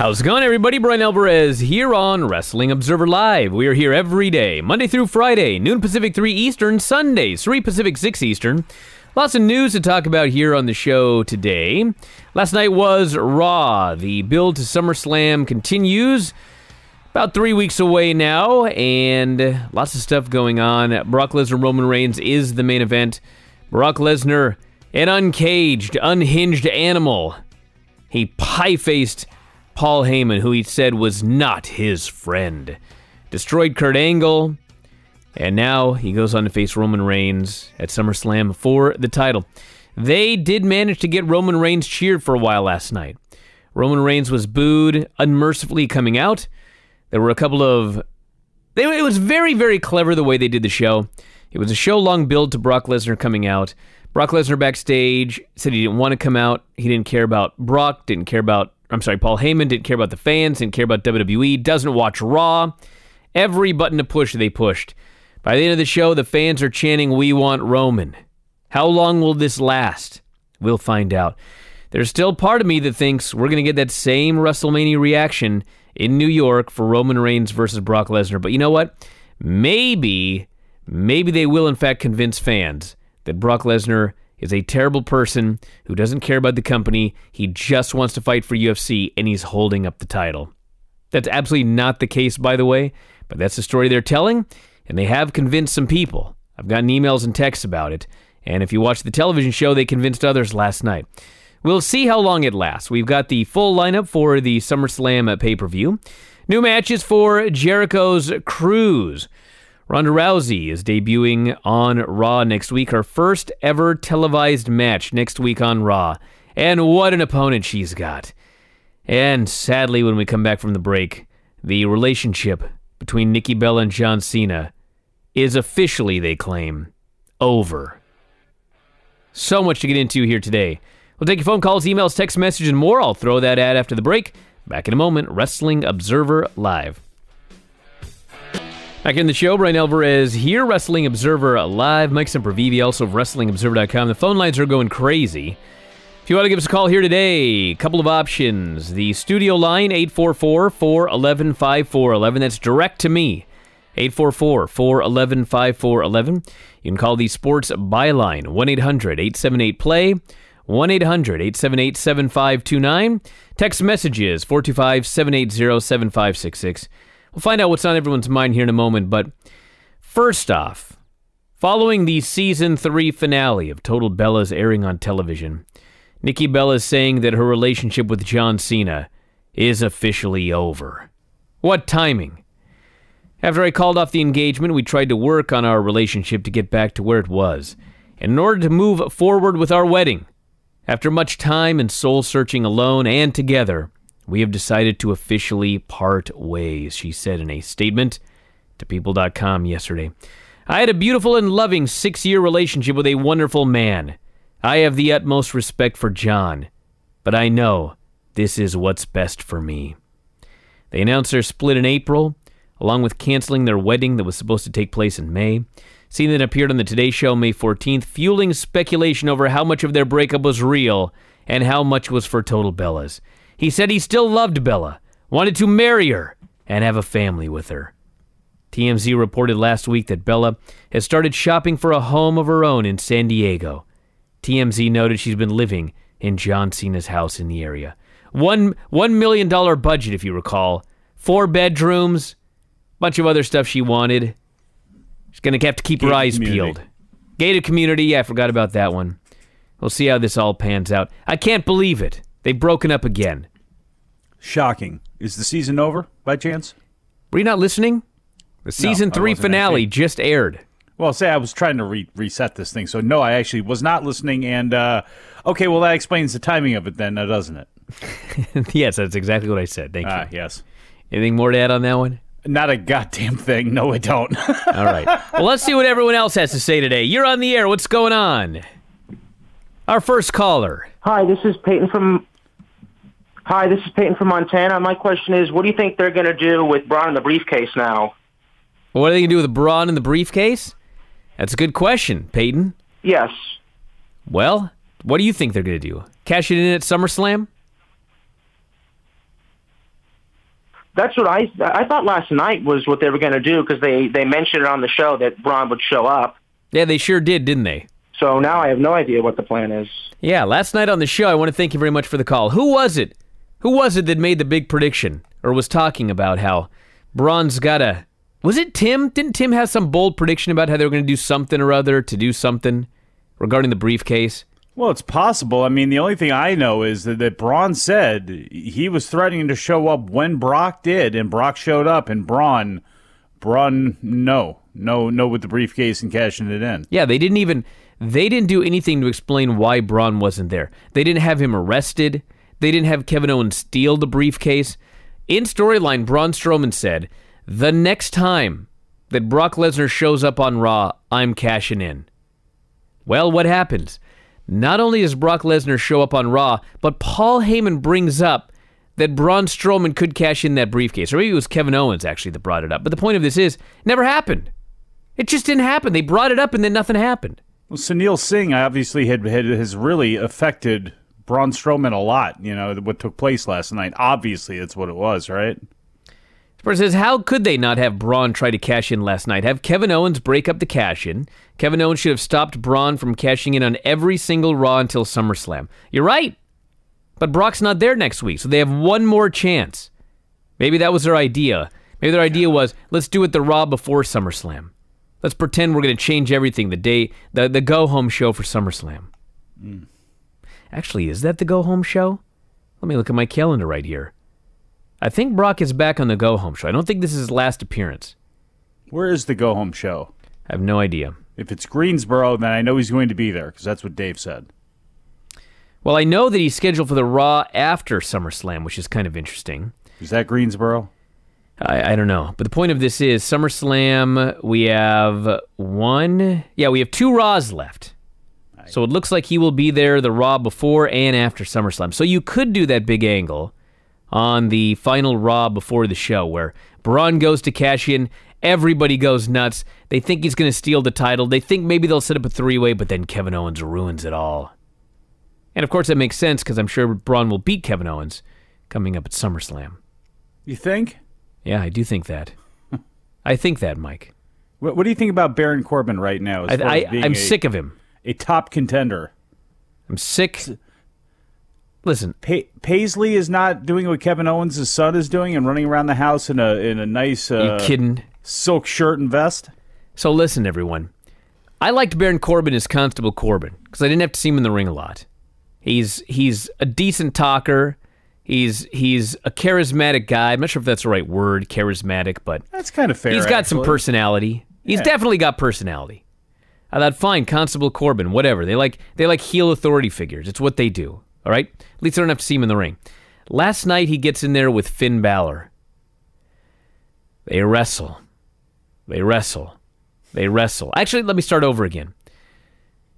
How's it going, everybody? Bryan Alvarez here on Wrestling Observer Live. We are here every day, Monday through Friday, noon Pacific, 3 Eastern, Sundays, 3 Pacific, 6 Eastern. Lots of news to talk about here on the show today. Last night was Raw. The build to SummerSlam continues. About 3 weeks away now, and lots of stuff going on. Brock Lesnar, Roman Reigns is the main event. Brock Lesnar, an uncaged, unhinged animal. He pie-faced Paul Heyman, who he said was not his friend. Destroyed Kurt Angle, and now he goes on to face Roman Reigns at SummerSlam for the title. They did manage to get Roman Reigns cheered for a while last night. Roman Reigns was booed unmercifully coming out. There were a couple of... It was very, very clever the way they did the show. It was a show-long build to Brock Lesnar coming out. Brock Lesnar backstage said he didn't want to come out. He didn't care about Brock, didn't care about... Paul Heyman didn't care about the fans, didn't care about WWE, doesn't watch Raw. Every button to push, they pushed. By the end of the show, the fans are chanting, "We want Roman." How long will this last? We'll find out. There's still part of me that thinks we're going to get that same WrestleMania reaction in New York for Roman Reigns versus Brock Lesnar. But you know what? Maybe they will in fact convince fans that Brock Lesnar is a terrible person who doesn't care about the company. He just wants to fight for UFC, and he's holding up the title. That's absolutely not the case, by the way, but that's the story they're telling, and they have convinced some people. I've gotten emails and texts about it, and if you watch the television show, they convinced others last night. We'll see how long it lasts. We've got the full lineup for the SummerSlam pay-per-view. New matches for Jericho's Cruise. Ronda Rousey is debuting on Raw next week. Her first ever televised match next week on Raw. And what an opponent she's got. And sadly, when we come back from the break, the relationship between Nikki Bella and John Cena is officially, they claim, over. So much to get into here today. We'll take your phone calls, emails, text messages, and more. I'll throw that ad after the break. Back in a moment, Wrestling Observer Live. Back in the show, Bryan Alvarez here, Wrestling Observer Live. Mike Sempervive, also of WrestlingObserver.com. The phone lines are going crazy. If you want to give us a call here today, a couple of options. The studio line, 844-411-5411. That's direct to me, 844-411-5411. You can call the Sports Byline, 1-800-878-PLAY, 1-800-878-7529. Text messages, 425-780-7566. We'll find out what's on everyone's mind here in a moment, but first off, following the Season 3 finale of Total Bellas airing on television, Nikki Bella is saying that her relationship with John Cena is officially over. What timing? After I called off the engagement, we tried to work on our relationship to get back to where it was. And in order to move forward with our wedding, after much time and soul-searching alone and together, we have decided to officially part ways, she said in a statement to People.com yesterday. I had a beautiful and loving 6-year relationship with a wonderful man. I have the utmost respect for John, but I know this is what's best for me. They announced their split in April, along with canceling their wedding that was supposed to take place in May. Scene that appeared on the Today Show May 14th, fueling speculation over how much of their breakup was real and how much was for Total Bellas. He said he still loved Bella, wanted to marry her, and have a family with her. TMZ reported last week that Bella has started shopping for a home of her own in San Diego. TMZ noted she's been living in John Cena's house in the area. $1 million budget, if you recall. 4 bedrooms, bunch of other stuff she wanted. She's going to have to keep her eyes peeled. Gated community, yeah, I forgot about that one. We'll see how this all pans out. I can't believe it. They've broken up again. Shocking. Is the season over, by chance? Were you not listening? The Season 3 finale just aired. Well, say I was trying to reset this thing, so no, I actually was not listening, and okay, well, that explains the timing of it then, doesn't it? Yes, that's exactly what I said. Thank you. Yes. Anything more to add on that one? Not a goddamn thing. No, I don't. All right. Well, let's see what everyone else has to say today. You're on the air. What's going on? Our first caller. Hi, this is Peyton from Montana. My question is, what do you think they're going to do with Braun in the briefcase now? What are they going to do with Braun in the briefcase? That's a good question, Peyton. Yes. Well, what do you think they're going to do? Cash it in at SummerSlam? That's what I thought last night was what they were going to do, because they mentioned it on the show that Braun would show up. Yeah, they sure did, didn't they? So now I have no idea what the plan is. Yeah, last night on the show, I want to thank you very much for the call. Who was it? Who was it that made the big prediction, or was talking about how Braun's got a... Was it Tim? Didn't Tim have some bold prediction about how they were going to do something or other to do something regarding the briefcase? Well, it's possible. I mean, the only thing I know is that Braun said he was threatening to show up when Brock did, and Brock showed up, and Braun, no with the briefcase and cashing it in. Yeah, they didn't do anything to explain why Braun wasn't there. They didn't have him arrested. They didn't have Kevin Owens steal the briefcase. In storyline, Braun Strowman said, the next time that Brock Lesnar shows up on Raw, I'm cashing in. Well, what happens? Not only does Brock Lesnar show up on Raw, but Paul Heyman brings up that Braun Strowman could cash in that briefcase. Or maybe it was Kevin Owens, actually, that brought it up. But the point of this is, it never happened. It just didn't happen. They brought it up and then nothing happened. Well, Sunil Singh obviously has really affected Braun Strowman a lot, what took place last night. Obviously, that's what it was, right? Spurs says, how could they not have Braun try to cash in last night? Have Kevin Owens break up the cash-in. Kevin Owens should have stopped Braun from cashing in on every single Raw until SummerSlam. You're right. But Brock's not there next week, so they have one more chance. Maybe that was their idea. Maybe their idea was, let's do it the Raw before SummerSlam. Let's pretend we're going to change everything the go-home show for SummerSlam. Actually, is that the go-home show? Let me look at my calendar right here. I think Brock is back on the go-home show. I don't think this is his last appearance. Where is the go-home show? I have no idea. If it's Greensboro, then I know he's going to be there, because that's what Dave said. Well, I know that he's scheduled for the Raw after SummerSlam, which is kind of interesting. Is that Greensboro? I don't know. But the point of this is, SummerSlam, we have we have 2 Raws left. Nice. So it looks like he will be there the Raw before and after SummerSlam. So you could do that big angle on the final Raw before the show, where Braun goes to cash in, everybody goes nuts, they think he's going to steal the title, they think maybe they'll set up a 3-way, but then Kevin Owens ruins it all. And of course that makes sense, because I'm sure Braun will beat Kevin Owens coming up at SummerSlam. You think? Yeah, I do think that. I think that, Mike. What do you think about Baron Corbin right now? I'm sick of him. A top contender. I'm sick. Listen, Paisley is not doing what Kevin Owens' son is doing and running around the house in a nice you kidding? Silk shirt and vest. So listen, everyone. I liked Baron Corbin as Constable Corbin because I didn't have to see him in the ring a lot. He's a decent talker. He's a charismatic guy. I'm not sure if that's the right word, charismatic, but that's kind of fair. He's got some personality. He's definitely got personality. I thought, fine, Constable Corbin, whatever. They like heel authority figures. It's what they do. All right? At least I don't have to see him in the ring. Last night, he gets in there with Finn Balor. They wrestle. Actually, let me start over again.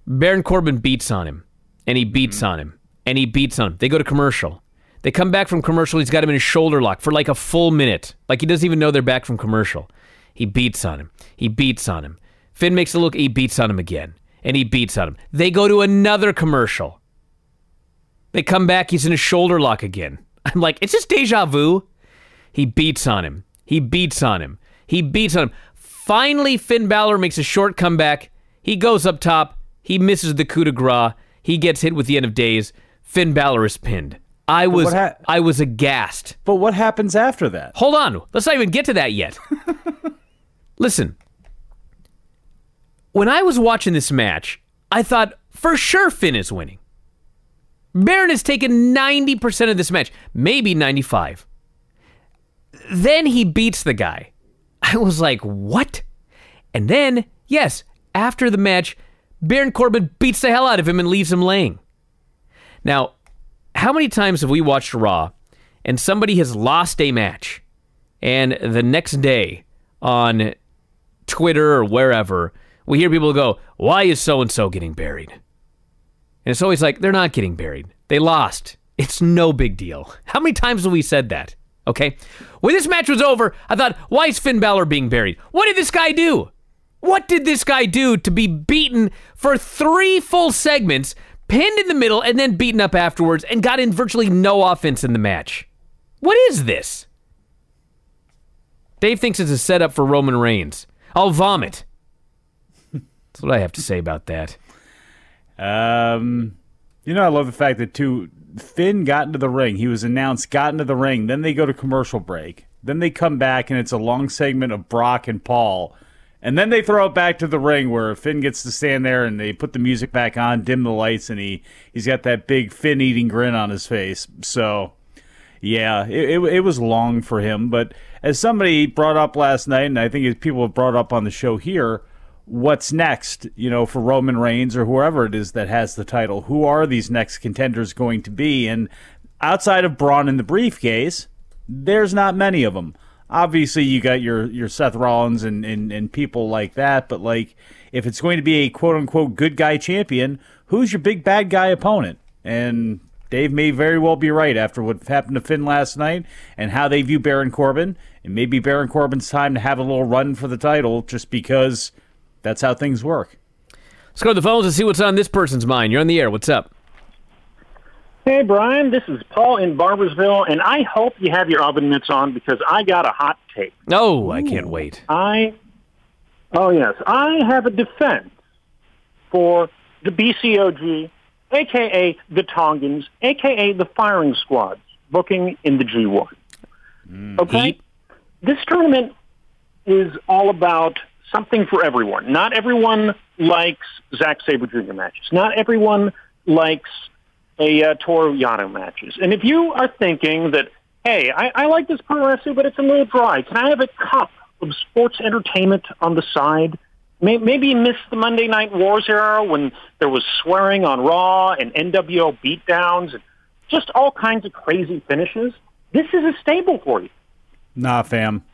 Baron Corbin beats on him, and he beats on him, and he beats on him. They go to commercial. They come back from commercial. He's got him in a shoulder lock for like a full minute. Like he doesn't even know they're back from commercial. He beats on him. He beats on him. Finn makes a look. He beats on him again, and he beats on him. They go to another commercial. They come back, he's in a shoulder lock again. I'm like, it's just deja vu. He beats on him. He beats on him. He beats on him. Finally, Finn Balor makes a short comeback. He goes up top. He misses the coup de grace. He gets hit with the end of days. Finn Balor is pinned. I was aghast. But what happens after that? Hold on. Let's not even get to that yet. Listen. When I was watching this match, I thought, for sure Finn is winning. Baron has taken 90% of this match, maybe 95. Then he beats the guy. I was like, what? And then, yes, after the match, Baron Corbin beats the hell out of him and leaves him laying. Now, how many times have we watched Raw and somebody has lost a match and the next day on Twitter or wherever, we hear people go, why is so-and-so getting buried? And it's always like, they're not getting buried. They lost. It's no big deal. How many times have we said that? Okay? When this match was over, I thought, why is Finn Balor being buried? What did this guy do? What did this guy do to be beaten for 3 full segments, pinned in the middle, and then beaten up afterwards, and got in virtually no offense in the match? What is this? Dave thinks it's a setup for Roman Reigns. I'll vomit. That's what I have to say about that. I love the fact that, Finn got into the ring. He was announced, got into the ring. Then they go to commercial break. Then they come back, and it's a long segment of Brock and Paul. And then they throw it back to the ring where Finn gets to stand there, and they put the music back on, dim the lights, and he's got that big Finn-eating grin on his face. So, yeah, it was long for him. But as somebody brought up last night, and I think as people have brought up on the show here, what's next, for Roman Reigns or whoever it is that has the title? Who are these next contenders going to be? And outside of Braun in the briefcase, there's not many of them. Obviously, you got your Seth Rollins and people like that, but if it's going to be a quote-unquote good guy champion, who's your big bad guy opponent? And Dave may very well be right after what happened to Finn last night and how they view Baron Corbin. And maybe Baron Corbin's time to have a little run for the title just because that's how things work. Let's go to the phones and see what's on this person's mind. You're on the air. What's up? Hey, Brian, this is Paul in Barbersville, and I hope you have your oven mitts on because I got a hot take. Oh, I can't wait. I have a defense for the BCOG, a.k.a. the Tongans, a.k.a. the firing squads, booking in the G-1. Okay? This tournament is all about something for everyone. Not everyone likes Zack Sabre Jr. matches. Not everyone likes Toru Yano matches. And if you are thinking that, hey, I like this pro wrestling, but it's a little dry. Can I have a cup of sports entertainment on the side? Maybe you missed the Monday Night Wars era when there was swearing on Raw and NWO beatdowns and just all kinds of crazy finishes. This is a staple for you. Nah, fam.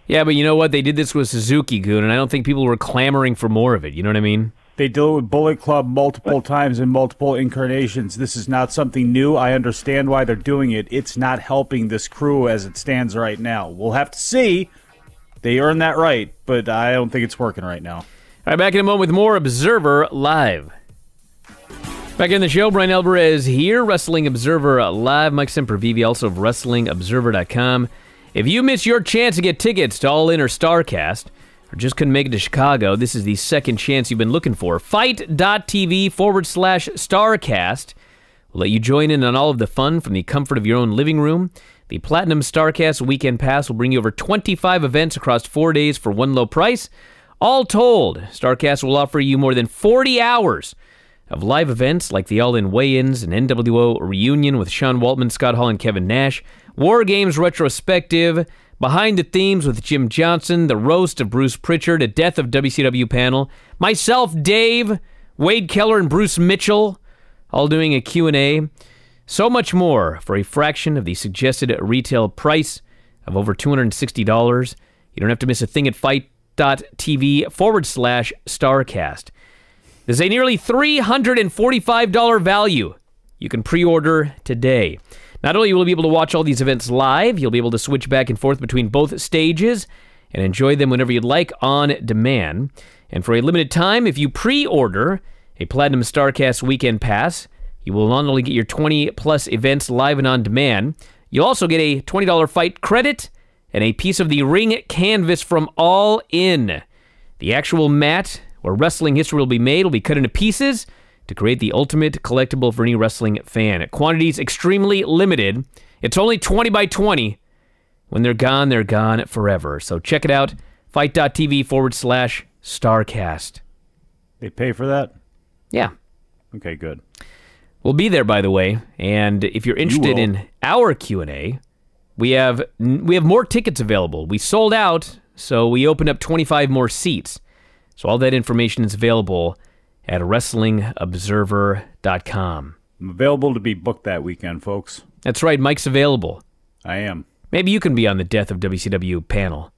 Yeah, but you know what? They did this with Suzuki-gun, and I don't think people were clamoring for more of it. You know what I mean? They do it with Bullet Club multiple times in multiple incarnations. This is not something new. I understand why they're doing it. It's not helping this crew as it stands right now. We'll have to see. They earned that right, but I don't think it's working right now. All right, back in a moment with more Observer Live. Back in the show, Bryan Alvarez here, Wrestling Observer Live. Mike Sempervive, also of WrestlingObserver.com. If you miss your chance to get tickets to All In or StarCast, or just couldn't make it to Chicago, this is the second chance you've been looking for. Fight.tv/StarCast will let you join in on all of the fun from the comfort of your own living room. The Platinum StarCast Weekend Pass will bring you over 25 events across 4 days for one low price. All told, StarCast will offer you more than 40 hours of live events like the All-In Weigh-Ins, an NWO reunion with Sean Waltman, Scott Hall, and Kevin Nash, War Games retrospective, Behind the Themes with Jim Johnson, the roast of Bruce Pritchard, a Death of WCW panel, myself, Dave, Wade Keller, and Bruce Mitchell, all doing a Q&A. So much more for a fraction of the suggested retail price of over $260. You don't have to miss a thing at fight.tv/StarCast. There's a nearly $345 value. You can pre-order today. Not only will you be able to watch all these events live, you'll be able to switch back and forth between both stages and enjoy them whenever you'd like on demand. And for a limited time, if you pre-order a Platinum StarCast Weekend Pass, you will not only get your 20-plus events live and on demand, you'll also get a $20 fight credit and a piece of the ring canvas from All In. The actual mat where wrestling history will be made will be cut into pieces to create the ultimate collectible for any wrestling fan. Quantities extremely limited. It's only 20 by 20. When they're gone forever. So check it out, fight.tv/StarCast. They pay for that? Yeah. Okay, good. We'll be there, by the way. And if you're interested in our Q&A, we have more tickets available. We sold out, so we opened up 25 more seats. So all that information is available at WrestlingObserver.com. I'm available to be booked that weekend, folks. That's right, Mike's available. I am. Maybe you can be on the Death of WCW panel.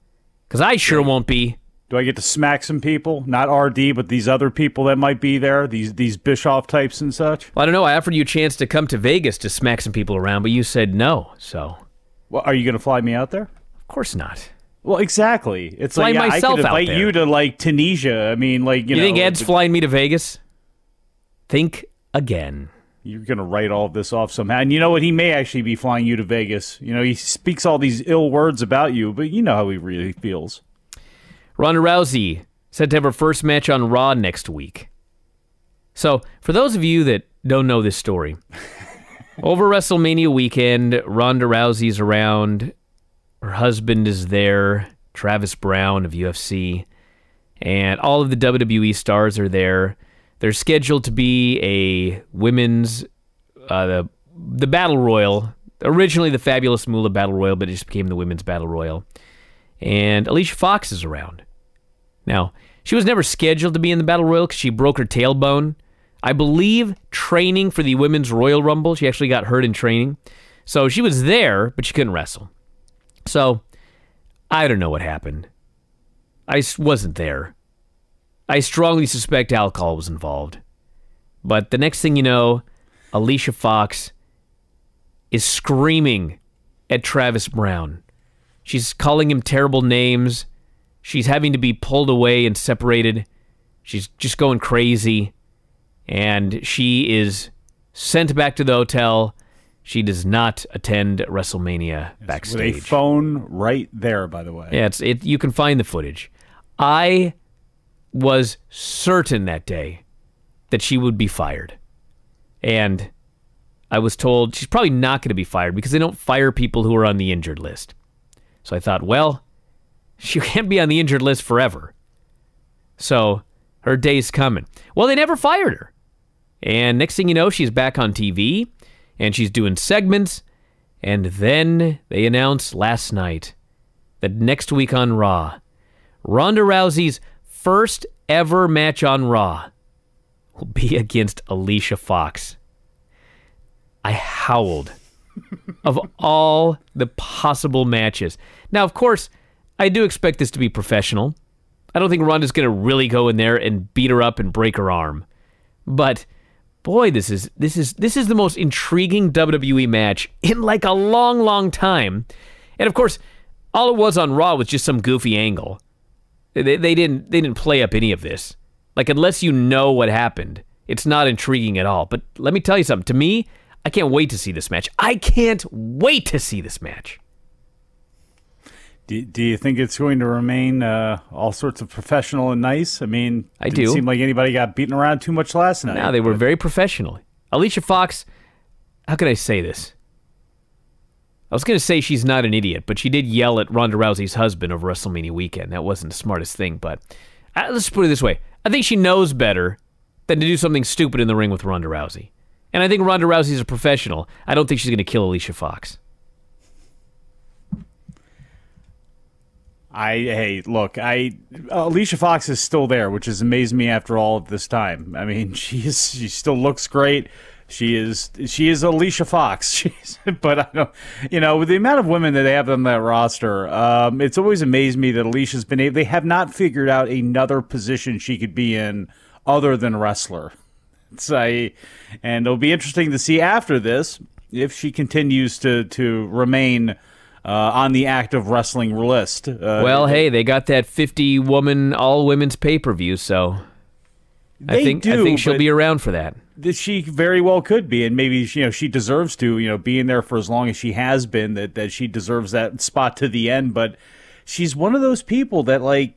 Because I sure won't be. Do I get to smack some people? Not RD, but these other people that might be there? These Bischoff types and such? Well, I don't know. I offered you a chance to come to Vegas to smack some people around, but you said no, so. Well, are you going to fly me out there? Of course not. Well, exactly. It's Fly like, yeah, myself I could out invite there. you to, like, Tunisia. I mean, like, you know. You think Ed's flying me to Vegas? Think again. You're going to write all of this off somehow. And you know what? He may actually be flying you to Vegas. You know, he speaks all these ill words about you, but you know how he really feels. Ronda Rousey set to have her first match on Raw next week. So, for those of you that don't know this story, over WrestleMania weekend, Ronda Rousey's around. Her husband is there, Travis Brown of UFC, and all of the WWE stars are there. They're scheduled to be a women's, the Battle Royal. Originally the Fabulous Moolah Battle Royal, but it just became the Women's Battle Royal. And Alicia Fox is around. Now, she was never scheduled to be in the Battle Royal because she broke her tailbone. I believe training for the Women's Royal Rumble. She actually got hurt in training. So she was there, but she couldn't wrestle. So, I don't know what happened. I wasn't there. I strongly suspect alcohol was involved. But the next thing you know, Alicia Fox is screaming at Travis Brown. She's calling him terrible names. She's having to be pulled away and separated. She's just going crazy. And she is sent back to the hotel. She does not attend WrestleMania backstage. With a phone right there, by the way. Yeah, you can find the footage. I was certain that day that she would be fired. And I was told she's probably not going to be fired because they don't fire people who are on the injured list. So I thought, well, she can't be on the injured list forever. So her day's coming. Well, they never fired her. And next thing you know, she's back on TV, and she's doing segments, and then they announced last night that next week on Raw, Ronda Rousey's first ever match on Raw will be against Alicia Fox. I howled of all the possible matches. Now, of course, I do expect this to be professional. I don't think Ronda's going to really go in there and beat her up and break her arm. But boy, this is the most intriguing WWE match in like a long, long time. And of course, all it was on Raw was just some goofy angle. They didn't play up any of this. Like, unless you know what happened, it's not intriguing at all. But let me tell you something. To me, I can't wait to see this match. I can't wait to see this match. Do you think it's going to remain all sorts of professional and nice? I mean, I didn't do. seem like anybody got beaten around too much last night. No, they were very professional. Alicia Fox, how can I say this? I was going to say she's not an idiot, but she did yell at Ronda Rousey's husband over WrestleMania weekend. That wasn't the smartest thing, but let's put it this way. I think she knows better than to do something stupid in the ring with Ronda Rousey. And I think Ronda Rousey's a professional. I don't think she's going to kill Alicia Fox. Alicia Fox is still there, which has amazed me after all of this time. I mean, she still looks great. She is Alicia Fox. But I don't, with the amount of women that they have on that roster, it's always amazed me that Alicia's been able. They have not figured out another position she could be in other than wrestler. And it'll be interesting to see after this if she continues to remain on the active wrestling list. Well, hey, they got that 50-woman all-women's pay-per-view, so I think she'll be around for that. She very well could be, and maybe she deserves to, being there for as long as she has been, that she deserves that spot to the end. But she's one of those people that, like,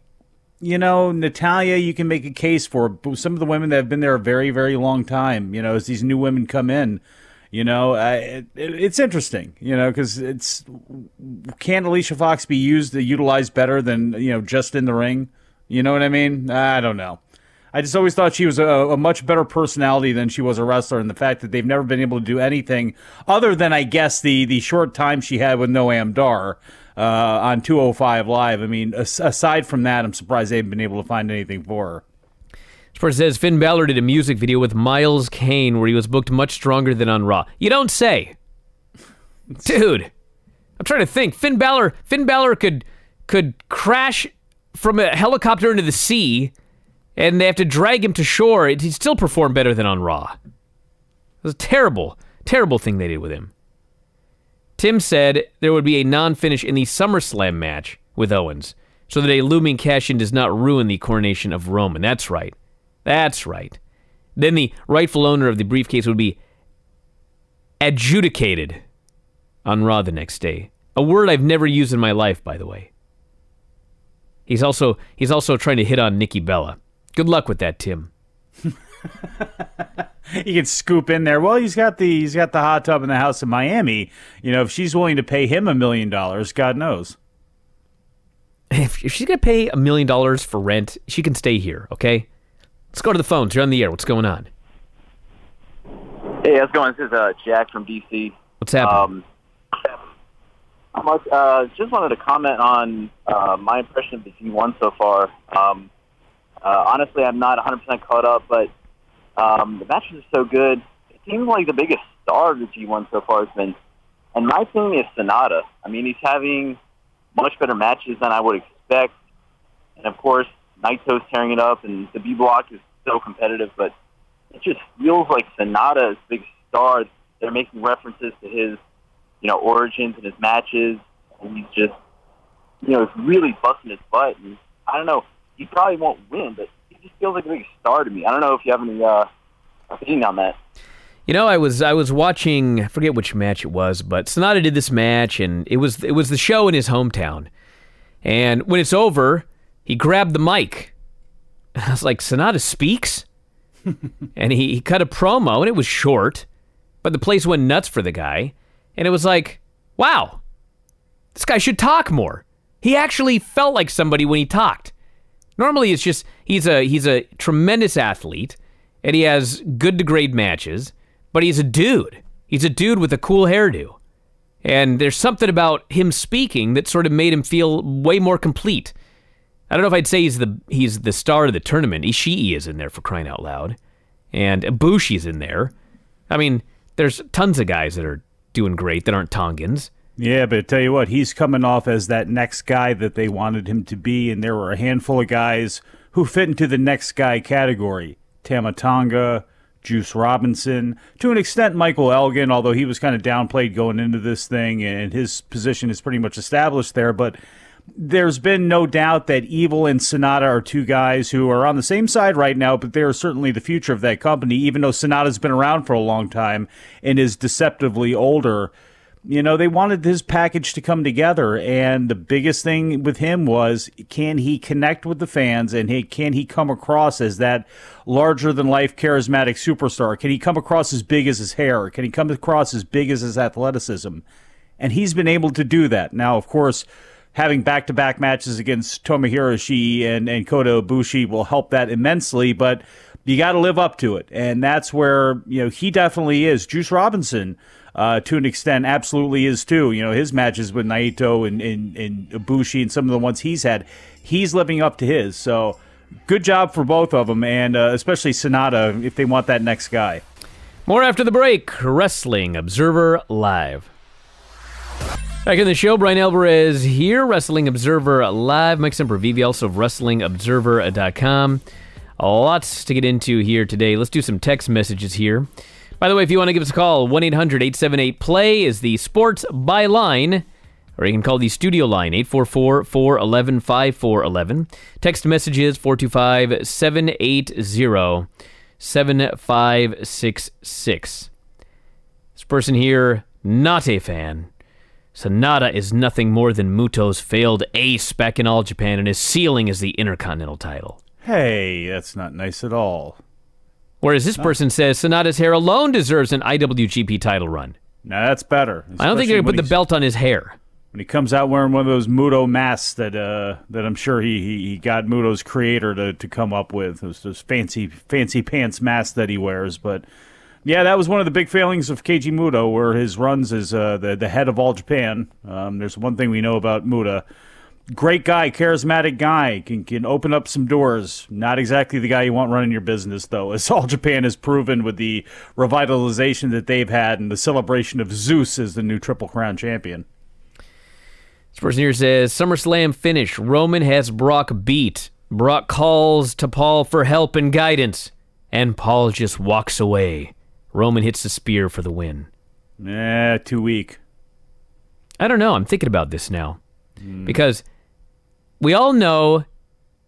Natalya, you can make a case for. Some of the women that have been there a very, very long time, as these new women come in, it's interesting, because can Alicia Fox be utilized better than, just in the ring? You know what I mean? I don't know. I just always thought she was a much better personality than she was a wrestler, and the fact that they've never been able to do anything other than, I guess, the short time she had with Noam Dar on 205 Live. I mean, aside from that, I'm surprised they haven't been able to find anything for her. Sports says Finn Balor did a music video with Miles Kane where he was booked much stronger than on Raw. You don't say. Dude, I'm trying to think. Finn Balor could crash from a helicopter into the sea, and they have to drag him to shore. He'd still perform better than on Raw. It was a terrible, terrible thing they did with him. Tim said there would be a non-finish in the SummerSlam match with Owens, so that a looming cash-in does not ruin the coronation of Roman. That's right. That's right. Then the rightful owner of the briefcase would be adjudicated on Raw the next day. A word I've never used in my life, by the way. He's also trying to hit on Nikki Bella. Good luck with that, Tim. He can scoop in there. Well, he's got the hot tub in the house in Miami. You know, if she's willing to pay him $1 million, God knows. If she's gonna pay $1 million for rent, she can stay here. Okay, let's go to the phones. You're on the air. What's going on? Hey, how's it going? This is Jack from DC. What's happening? Just wanted to comment on my impression of the G1 so far. Honestly, I'm not 100% caught up, but the matches are so good. It seems like the biggest star of the G1 so far has been, and my thing is Sanada. I mean, he's having much better matches than I would expect. And, of course, Naito's tearing it up, and the B-Block is so competitive, but it just feels like Sanada is the big star. They're making references to his, origins and his matches, and he's just, it's really busting his butt. And I don't know, he probably won't win, but he just feels like a big star to me. I don't know if you have any opinion on that. I was watching, I forget which match it was, but Sanada did this match, and it was the show in his hometown. And when it's over, he grabbed the mic. And I was like, Sanada speaks? And he cut a promo, and it was short, but the place went nuts for the guy. And it was like, wow, this guy should talk more. He actually felt like somebody when he talked. Normally, it's just he's a tremendous athlete, and he has good to great matches. But he's a dude. He's a dude with a cool hairdo. And there's something about him speaking that sort of made him feel way more complete. I don't know if I'd say he's the star of the tournament. Ishii is in there, for crying out loud. And Ibushi's in there. I mean, there's tons of guys that are doing great that aren't Tongans. Yeah, but I tell you what, he's coming off as that next guy that they wanted him to be, and there were a handful of guys who fit into the next guy category. Tama Tonga, Juice Robinson, to an extent Michael Elgin, although he was kind of downplayed going into this thing, and his position is pretty much established there. But there's been no doubt that Evil and Sanada are two guys who are on the same side right now, but they're certainly the future of that company, even though Sanada's been around for a long time and is deceptively older. They wanted his package to come together, and the biggest thing with him was, can he connect with the fans, and can he come across as that larger-than-life charismatic superstar? Can he come across as big as his hair? Can he come across as big as his athleticism? And he's been able to do that. Now, of course, having back-to-back matches against Tomohiro Ishii and Kota Ibushi will help that immensely, but you got to live up to it, and that's where he definitely is. Juice Robinson, to an extent, absolutely is too. His matches with Naito and Ibushi and some of the ones he's had, he's living up to his. So good job for both of them, and especially Sanada if they want that next guy. More after the break. Wrestling Observer Live. Back in the show, Bryan Alvarez here, Wrestling Observer Live. Mike Sempervive, also of WrestlingObserver.com. Lots to get into here today. Let's do some text messages here. By the way, if you want to give us a call, 1-800-878-PLAY is the sports byline, or you can call the studio line, 844-411-5411. Text messages, 425-780-7566. This person here, not a fan. Sanada is nothing more than Muto's failed ace back in All Japan, and his ceiling is the Intercontinental title. Hey, that's not nice at all. Whereas this person says Sanada's hair alone deserves an IWGP title run. Now that's better. I don't think they're going to put the belt on his hair. When he comes out wearing one of those Muto masks that I'm sure he got Muto's creator to come up with, those fancy pants masks that he wears. But yeah, that was one of the big failings of Keiji Muto, where his runs as the head of All Japan. There's one thing we know about Muta. Great guy, charismatic guy, can open up some doors. Not exactly the guy you want running your business, though, as All Japan has proven with the revitalization that they've had and the celebration of Zeus as the new Triple Crown champion. This person here says, SummerSlam finish. Roman has Brock beat. Brock calls to Paul for help and guidance, and Paul just walks away. Roman hits the spear for the win. Too weak. I don't know. I'm thinking about this now. Because we all know,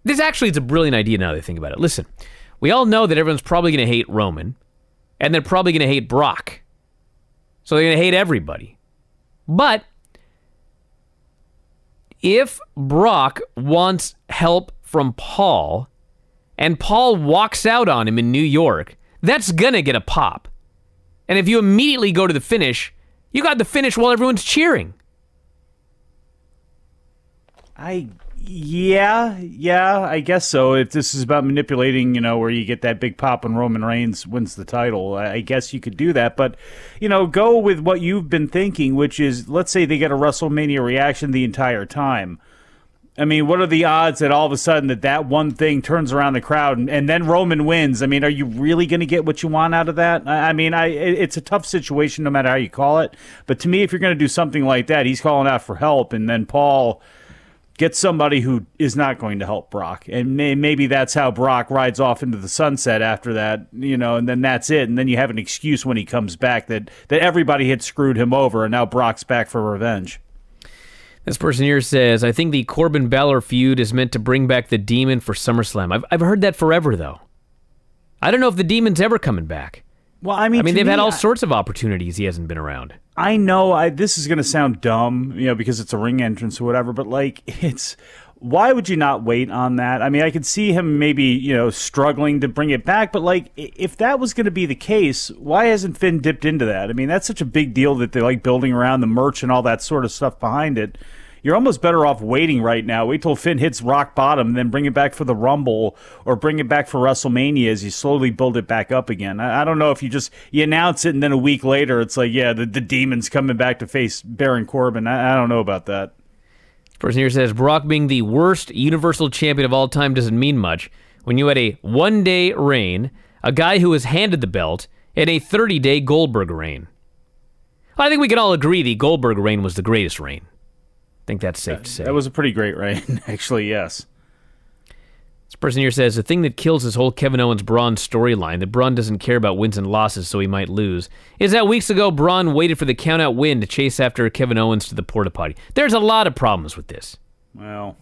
it's a brilliant idea now that I think about it. Listen, we all know that everyone's probably going to hate Roman, and they're probably going to hate Brock. So they're going to hate everybody. But if Brock wants help from Paul, and Paul walks out on him in New York, that's going to get a pop. And if you immediately go to the finish, you got the finish while everyone's cheering. Yeah, I guess so. If this is about manipulating, where you get that big pop when Roman Reigns wins the title, I guess you could do that. But, go with what you've been thinking, which is, let's say they get a WrestleMania reaction the entire time. I mean, what are the odds that all of a sudden that one thing turns around the crowd and then Roman wins? I mean, are you really going to get what you want out of that? It's a tough situation no matter how you call it. But to me, if you're going to do something like that, he's calling out for help, and then Paul gets somebody who is not going to help Brock. And maybe that's how Brock rides off into the sunset after that, and then that's it. And then you have an excuse when he comes back that everybody had screwed him over, and now Brock's back for revenge. This person here says, I think the Corbin Balor feud is meant to bring back the Demon for SummerSlam. I've heard that forever, though. I don't know if the Demon's ever coming back. Well, I mean they've had all sorts of opportunities he hasn't been around. I know this is going to sound dumb, because it's a ring entrance or whatever, but why would you not wait on that? I mean, I could see him maybe, struggling to bring it back, but if that was going to be the case, why hasn't Finn dipped into that? I mean, that's such a big deal that they're building around the merch and all that sort of stuff behind it. You're almost better off waiting right now. Wait till Finn hits rock bottom, and then bring it back for the Rumble or bring it back for WrestleMania as you slowly build it back up again. I don't know if you announce it and then a week later it's the Demon's coming back to face Baron Corbin. I don't know about that. This person here says, Brock being the worst Universal Champion of all time doesn't mean much when you had a one-day reign, a guy who was handed the belt, and a 30-day Goldberg reign. I think we can all agree the Goldberg reign was the greatest reign. I think that's safe to say. That was a pretty great reign, actually, yes. This person here says, the thing that kills this whole Kevin Owens-Braun storyline, that Braun doesn't care about wins and losses so he might lose, is that weeks ago Braun waited for the count-out win to chase after Kevin Owens to the porta-potty. There's a lot of problems with this. Well,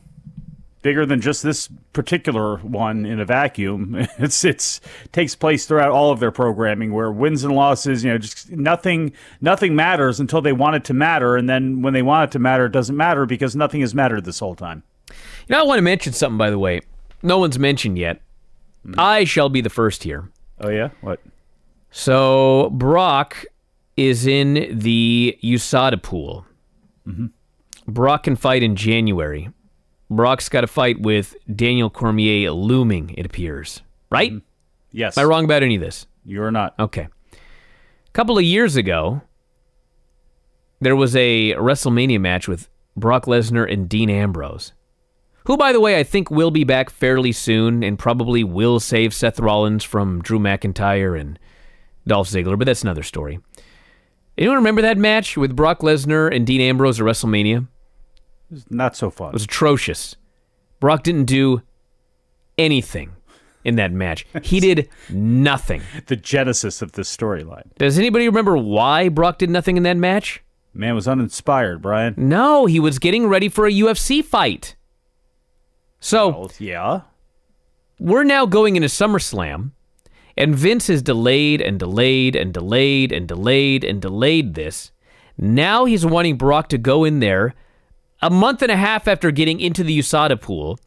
bigger than just this particular one in a vacuum. It's takes place throughout all of their programming, where wins and losses, just nothing matters until they want it to matter, and then when they want it to matter, it doesn't matter because nothing has mattered this whole time. I want to mention something, by the way. No one's mentioned yet. I shall be the first here. Oh, yeah? What? So, Brock is in the USADA pool. Mm-hmm. Brock can fight in January. Brock's got a fight with Daniel Cormier looming, it appears. Right? Mm-hmm. Yes. Am I wrong about any of this? You're not. Okay. A couple of years ago, there was a WrestleMania match with Brock Lesnar and Dean Ambrose, who, by the way, I think will be back fairly soon and probably will save Seth Rollins from Drew McIntyre and Dolph Ziggler, but that's another story. Anyone remember that match with Brock Lesnar and Dean Ambrose at WrestleMania? It was not so fun. It was atrocious. Brock didn't do anything in that match. He did nothing. The genesis of this storyline. Does anybody remember why Brock did nothing in that match? Man was uninspired, Brian. No, he was getting ready for a UFC fight. So, well, yeah. We're now going into SummerSlam, and Vince has delayed and delayed and delayed and delayed and delayed this. Now he's wanting Brock to go in there a month and a half after getting into the USADA pool,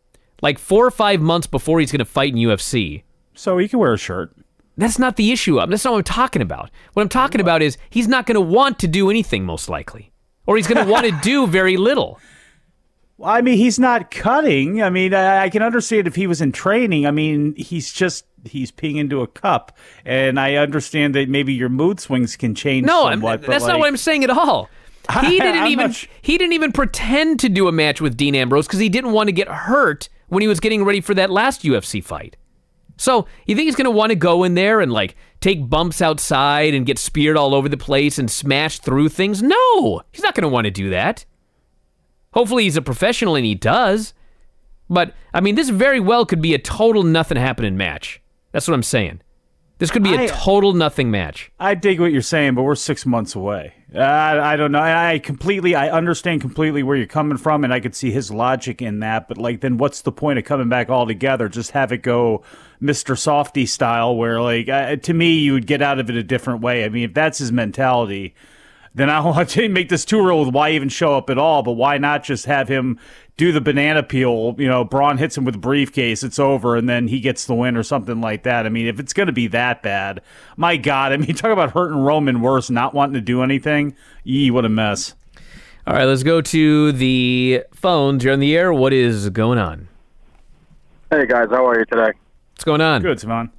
4 or 5 months before he's going to fight in UFC. So he can wear a shirt. That's not the issue. That's not what I'm talking about. What I'm talking about is he's not going to want to do anything, most likely. Or he's going to want to do very little. Well, I mean, he's not cutting. I mean, I can understand if he was in training. I mean, he's peeing into a cup. And I understand that maybe your mood swings can change somewhat. No, that's not what I'm saying at all. He didn't even pretend to do a match with Dean Ambrose because he didn't want to get hurt when he was getting ready for that last UFC fight. So, you think he's going to want to go in there and, take bumps outside and get speared all over the place and smash through things? No! He's not going to want to do that. Hopefully he's a professional and he does. But, I mean, this very well could be a total nothing happening match. That's what I'm saying. This could be a total nothing match. I dig what you're saying, but we're 6 months away. I don't know. I understand completely where you're coming from, and I could see his logic in that. But then, what's the point of coming back all together? Just have it go Mr. Softy style, where to me you would get out of it a different way. I mean, if that's his mentality, then I'll watch him make this two-rule with why even show up at all, but why not just have him do the banana peel? Braun hits him with a briefcase, it's over, and then he gets the win or something like that. I mean, if it's going to be that bad, my God, I mean, talk about hurting Roman worse, not wanting to do anything. What a mess. All right, let's go to the phones. You're on the air. What is going on? Hey, guys. How are you today? What's going on? Good, Simon.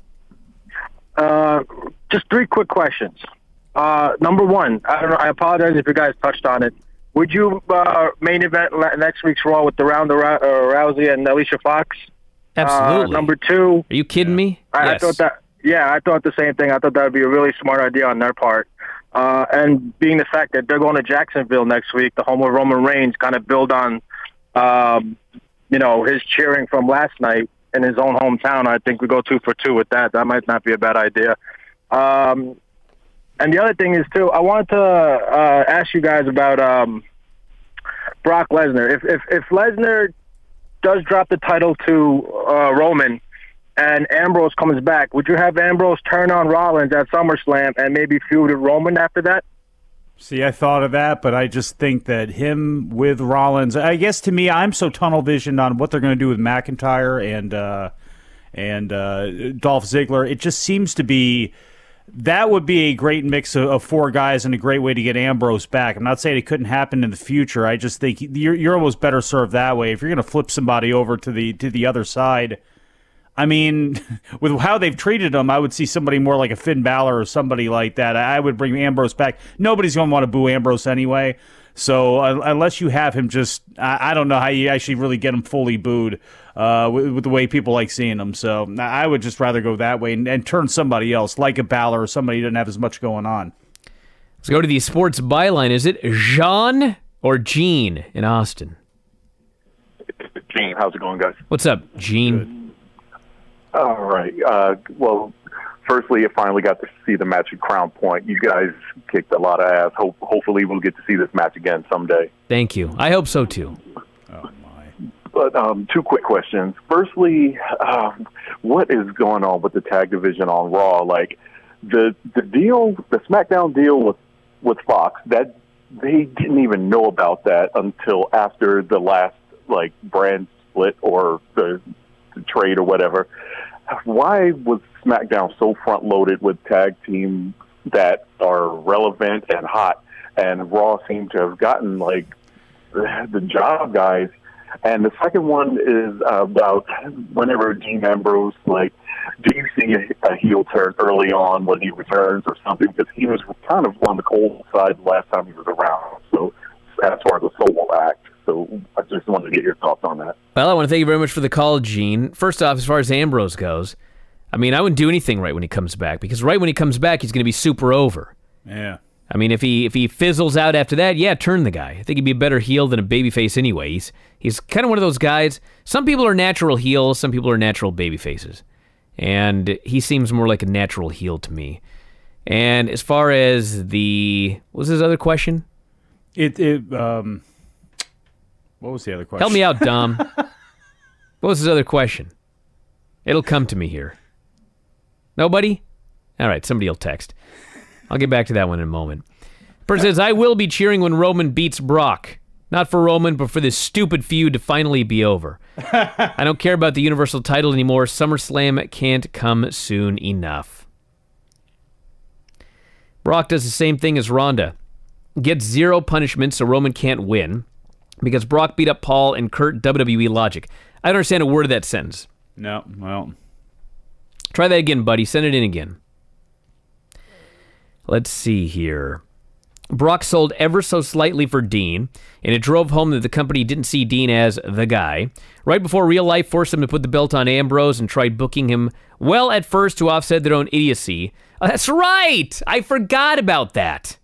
Just 3 quick questions. Number one, I apologize if you guys touched on it. Would you main event next week's Raw with the Ronda Rousey and Alicia Fox? Absolutely. Number 2. Are you kidding me? I thought that. Yeah, I thought the same thing. I thought that would be a really smart idea on their part. And being the fact that they're going to Jacksonville next week, the home of Roman Reigns, kind of build on, his cheering from last night in his own hometown. I think we go 2 for 2 with that. That might not be a bad idea. And the other thing is, too, I wanted to ask you guys about Brock Lesnar. If Lesnar does drop the title to Roman and Ambrose comes back, would you have Ambrose turn on Rollins at SummerSlam and maybe feud with Roman after that? See, I thought of that, but I just think that him with Rollins, I guess to me, I'm so tunnel visioned on what they're going to do with McIntyre and Dolph Ziggler. It just seems to be that would be a great mix of 4 guys and a great way to get Ambrose back. I'm not saying it couldn't happen in the future. I just think you're almost better served that way. If you're going to flip somebody over to the other side, I mean, with how they've treated him, I would see somebody more like a Finn Balor or somebody like that. I would bring Ambrose back. Nobody's going to want to boo Ambrose anyway. So unless you have him just, I don't know how you actually really get him fully booed with the way people like seeing him. So I would just rather go that way and turn somebody else, like a Balor or somebody who doesn't have as much going on. Let's go to the sports byline. Is it Jean or Gene in Austin? Gene, how's it going, guys? What's up, Gene? Good. All right. Well, firstly, I finally got to see the match at Crown Point. You guys kicked a lot of ass. Hopefully, we'll get to see this match again someday. Thank you. I hope so, too. Oh, my. But 2 quick questions. Firstly, what is going on with the tag division on Raw? Like, the deal, the SmackDown deal with Fox, that they didn't even know about that until after the last, brand split or the trade or whatever. Why was SmackDown so front-loaded with tag teams that are relevant and hot, and Raw seemed to have gotten, the job guys? And the second one is about whenever Dean Ambrose, do you see a heel turn early on when he returns or something? Because he was kind of on the cold side the last time he was around, so as far as the solo act. So I just wanted to get your thoughts on that. Well, I want to thank you very much for the call, Gene. First off, as far as Ambrose goes, I mean, I wouldn't do anything right when he comes back, because right when he comes back, he's going to be super over. Yeah. I mean, if he fizzles out after that, yeah, turn the guy. I think he'd be a better heel than a babyface anyway. He's kind of one of those guys. Some people are natural heels, some people are natural babyfaces. And he seems more like a natural heel to me. And as far as what was his other question? What was the other question? Help me out, Dom. What was his other question? It'll come to me here. Nobody? All right, somebody will text. I'll get back to that one in a moment. Person says, I will be cheering when Roman beats Brock. Not for Roman, but for this stupid feud to finally be over. I don't care about the Universal title anymore. SummerSlam can't come soon enough. Brock does the same thing as Ronda. Gets 0 punishment so Roman can't win. Because Brock beat up Paul and Kurt, WWE logic. I don't understand a word of that sentence. No, well. Try that again, buddy. Send it in again. Let's see here. Brock sold ever so slightly for Dean, and it drove home that the company didn't see Dean as the guy. Right before real life forced them to put the belt on Ambrose and tried booking him well at first to offset their own idiocy. Oh, that's right! I forgot about that.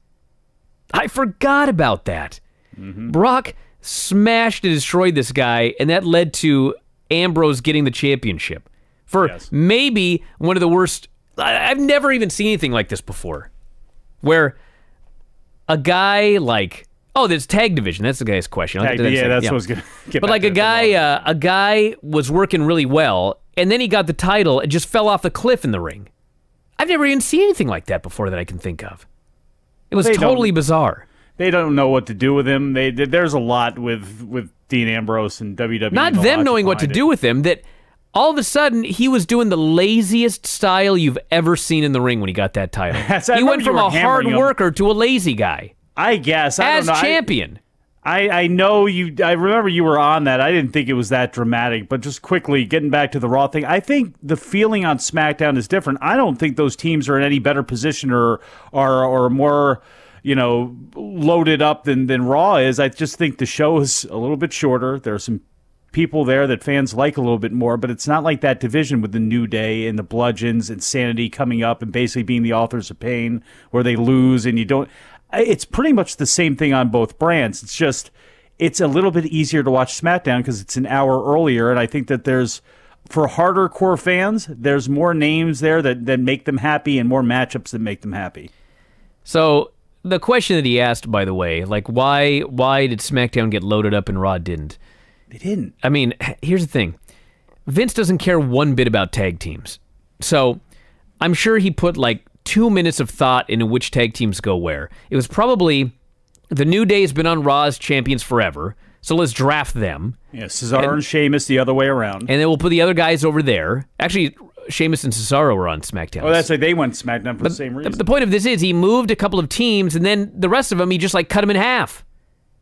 Mm-hmm. Brock smashed and destroyed this guy, and that led to Ambrose getting the championship. For maybe one of the worst... I've never even seen anything like this before. Where a guy like... Oh, there's tag division. That's the guy's question. That's what I was going to get But like a guy was working really well, and then he got the title and just fell off the cliff in the ring. I've never even seen anything like that before that I can think of. It was totally bizarre. they don't know what to do with him. There's a lot with Dean Ambrose and WWE. Not them knowing what to do with him, that all of a sudden he was doing the laziest style you've ever seen in the ring when he got that title. He went from a hard worker to a lazy guy. I guess. As champion. I know you. I remember you were on that. I didn't think it was that dramatic, but just quickly getting back to the Raw thing, I think the feeling on SmackDown is different. I don't think those teams are in any better position or more, loaded up than Raw is. I just think the show is a little bit shorter. There are some people there that fans like a little bit more, but it's not like that division with the New Day and the Bludgeons and Sanity coming up and basically being the authors of pain, where they lose and you don't. It's pretty much the same thing on both brands. It's just, it's a little bit easier to watch SmackDown because it's an hour earlier, and I think that for harder core fans, there's more names there that make them happy and more matchups that make them happy. So, the question that he asked, by the way, like, why did SmackDown get loaded up and Raw didn't? They didn't. I mean, here's the thing. Vince doesn't care one bit about tag teams. So, I'm sure he put, 2 minutes of thought into which tag teams go where. It was probably, the New Day has been on Raw as champions forever, so let's draft them. Yeah, Cesaro and Sheamus the other way around. And then we'll put the other guys over there. Actually, Sheamus and Cesaro were on SmackDown. Oh, that's right. They went SmackDown for the same reason. The point of this is he moved a couple of teams, and then the rest of them, he just cut them in half.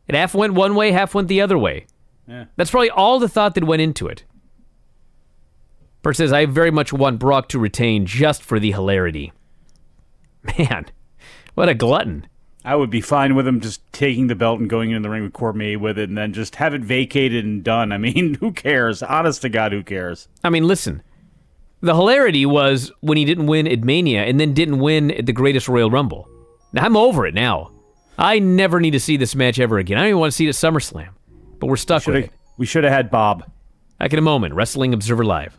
And half went one way, half went the other way. Yeah. That's probably all the thought that went into it. Bert says, I very much want Brock to retain just for the hilarity. Man, what a glutton. I would be fine with him just taking the belt and going in the ring with Cormier with it and then just have it vacated and done. I mean, who cares? Honest to God, who cares? I mean, listen. The hilarity was when he didn't win at Mania and then didn't win at the Greatest Royal Rumble. Now, I'm over it now. I never need to see this match ever again. I don't even want to see it at SummerSlam. But we're stuck with it. We should have had Bob. Back in a moment. Wrestling Observer Live.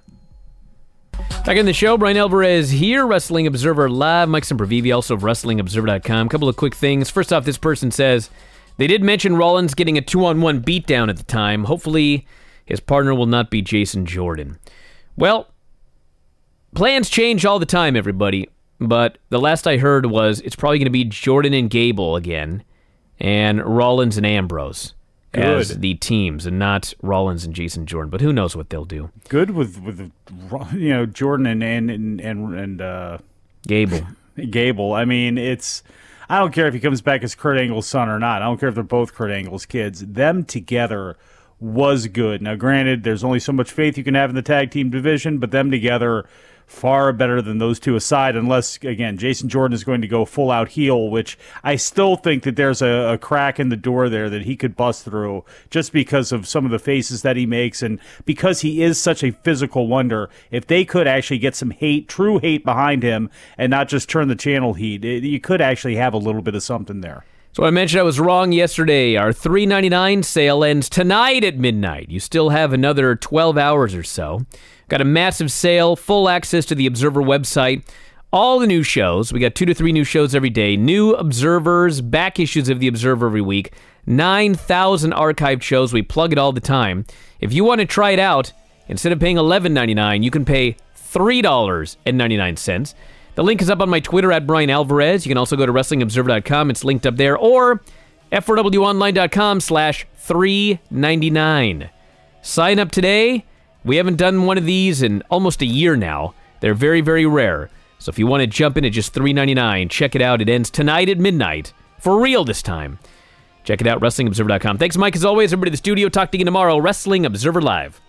Back in the show, Bryan Alvarez here, Wrestling Observer Live. Mike Sempervive, also of WrestlingObserver.com. A couple of quick things. First off, this person says, they did mention Rollins getting a 2-on-1 beatdown at the time. Hopefully, his partner will not be Jason Jordan. Well, plans change all the time, everybody. But the last I heard was it's probably going to be Jordan and Gable again, and Rollins and Ambrose as the teams, and not Rollins and Jason Jordan. But who knows what they'll do? Good with Jordan and Gable. Gable. I mean, I don't care if he comes back as Kurt Angle's son or not. I don't care if they're both Kurt Angle's kids. Them together was good. Now, granted, there's only so much faith you can have in the tag team division, but them together, far better than those two aside, unless, again, Jason Jordan is going to go full-out heel, which I still think that there's a crack in the door there that he could bust through just because of some of the faces that he makes and because he is such a physical wonder. If they could actually get some hate, true hate behind him and not just turn the channel heat, you could actually have a little bit of something there. So I mentioned I was wrong yesterday. Our $3.99 sale ends tonight at midnight. You still have another 12 hours or so. Got a massive sale, full access to the Observer website, all the new shows. We got 2 to 3 new shows every day, new Observers, back issues of the Observer every week, 9,000 archived shows. We plug it all the time. If you want to try it out, instead of paying $11.99, you can pay $3.99. The link is up on my Twitter at Bryan Alvarez. You can also go to WrestlingObserver.com. It's linked up there. Or F4WOnline.com/$3.99. Sign up today. We haven't done one of these in almost a year now. They're very, very rare. So if you want to jump in at just $3.99, check it out. It ends tonight at midnight. For real this time. Check it out, WrestlingObserver.com. Thanks, Mike, as always. Everybody in the studio. Talk to you tomorrow. Wrestling Observer Live.